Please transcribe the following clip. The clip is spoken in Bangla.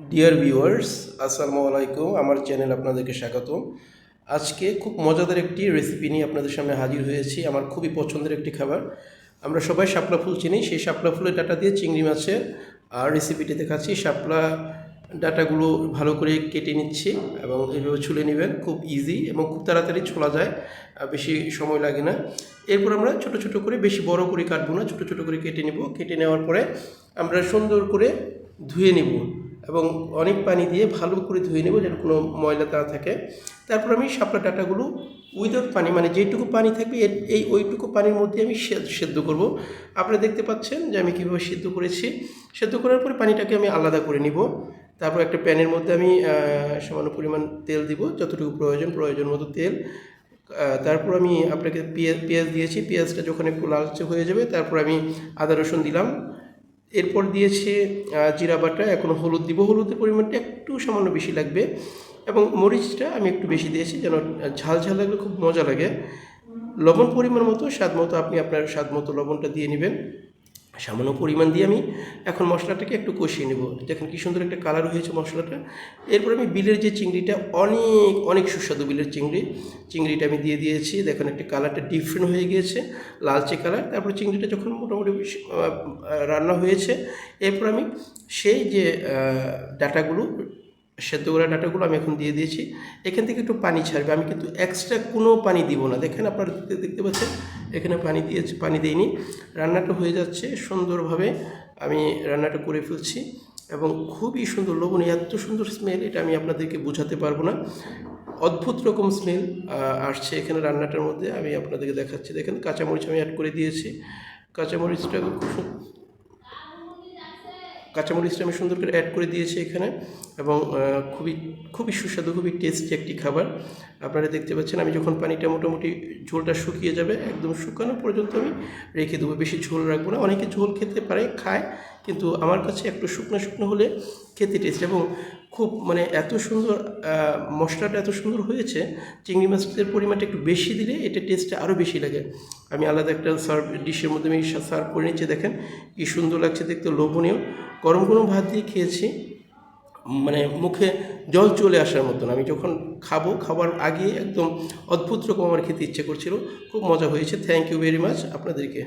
ডিয়ার ভিউয়ার্স, আসসালামু আলাইকুম। আমার চ্যানেল আপনাদেরকে স্বাগতম। আজকে খুব মজাদার একটি রেসিপি নিয়ে আপনাদের সামনে হাজির হয়েছি। আমার খুবই পছন্দের একটি খাবার। আমরা সবাই শাপলা ফুল চিনি। সেই শাপলা ফুলের ডাঁটা দিয়ে চিংড়ি মাছের রেসিপিটি দেখাচ্ছি। শাপলা ডাঁটাগুলো ভালো করে কেটে নিচ্ছি এবং এইভাবে ছুলে নেবেন। খুব ইজি এবং খুব তাড়াতাড়ি ছোলা যায়, বেশি সময় লাগে না। এরপর আমরা ছোট ছোট করে, বেশি বড় করে কাটবো না, ছোট ছোট করে কেটে নেব। কেটে নেওয়ার পরে আমরা সুন্দর করে ধুয়ে নেব এবং অনেক পানি দিয়ে ভালো করে ধুয়ে নেব যেন কোনো ময়লা না থাকে। তারপর আমি শাপলা ডাঁটাগুলো উইদাউট পানি, মানে যেটুকু পানি থাকবে ওইটুকু পানির মধ্যে আমি সেদ্ধ করব। আপনারা দেখতে পাচ্ছেন যে আমি কীভাবে সেদ্ধ করেছি। সেদ্ধ করার পরে পানিটাকে আমি আলাদা করে নিব। তারপর একটা প্যানের মধ্যে আমি সামান্য পরিমাণ তেল দিব, যতটুকু প্রয়োজন মতো তেল। তারপর আমি আপনাকে পেঁয়াজ দিয়েছি। পেঁয়াজটা যখন একটু লালচে হয়ে যাবে তারপর আমি আদা রসুন দিলাম। এরপর দিয়েছি জিরা বাটা। এখন হলুদ দিব। হলুদের পরিমাণটা একটু সামান্য বেশি লাগবে এবং মরিচটা আমি একটু বেশি দিয়েছি যেন ঝাল ঝাল লাগলে খুব মজা লাগে। লবণ পরিমাণ মতো, স্বাদ মতো, আপনি আপনার স্বাদ মতো লবণটা দিয়ে নেবেন। সামান্য পরিমাণ দিয়ে আমি এখন মশলাটাকে একটু কষিয়ে নেব। দেখেন কী সুন্দর একটা কালার হয়েছে মশলাটা। এরপর আমি বিলের যে চিংড়িটা, অনেক অনেক সুস্বাদু বিলের চিংড়িটা আমি দিয়ে দিয়েছি। দেখেন একটা কালারটা ডিফারেন্ট হয়ে গিয়েছে, লালচে কালার। তারপর চিংড়িটা যখন মোটামুটি রান্না হয়েছে, এরপর আমি সেই যে ডাটাগুলো, সেদ্ধ করা ডাটাগুলো আমি এখন দিয়ে দিয়েছি। এখান থেকে একটু পানি ছাড়বে, আমি কিন্তু এক্সট্রা কোনো পানি দিব না। দেখেন আপনারা দেখতে পাচ্ছেন এখানে পানি দিইনি। রান্নাটা হয়ে যাচ্ছে সুন্দরভাবে। আমি রান্নাটা করে ফেলছি এবং খুবই সুন্দর লোভনীয়, এত সুন্দর স্মেল, এটা আমি আপনাদেরকে বোঝাতে পারবো না। অদ্ভুত রকম স্মেল আসছে এখানে রান্নাটার মধ্যে। আমি আপনাদেরকে দেখাচ্ছি। দেখেন কাঁচামরিচ আমি অ্যাড করে দিয়েছি। কাঁচামরিচটা কাঁচামরিচটা আমি সুন্দর করে অ্যাড করে দিয়েছি এখানে এবং খুবই খুবই সুস্বাদু, খুবই টেস্টি একটি খাবার। আপনারা দেখতে পাচ্ছেন আমি যখন পানিটা মোটামুটি ঝোলটা শুকিয়ে যাবে, একদম শুকানো পর্যন্ত আমি রেখে দেবো। বেশি ঝোল রাখবো না। অনেকে ঝোল খেতে পারে, খায়, কিন্তু আমার কাছে একটু শুকনো শুকনো হলে খেতে টেস্ট এবং খুব মানে এত সুন্দর মশলাটা এত সুন্দর হয়েছে। চিংড়ি মাছের পরিমাণটা একটু বেশি দিলে এটা টেস্টটা আরও বেশি লাগে। আমি আলাদা একটা ডিশের মধ্যে আমি সার্ভ করে নিচ্ছি। দেখেন কী সুন্দর লাগছে দেখতে, লোভনীয়। গরম গরম ভাত দিয়ে খেয়েছি, মানে মুখে জল চলে আসার মতন। আমি যখন খাবার আগে একদম অদ্ভুত রকম আমার খেতে ইচ্ছে করছিল। খুব মজা হয়েছে। থ্যাংক ইউ ভেরি মাচ আপনাদেরকে।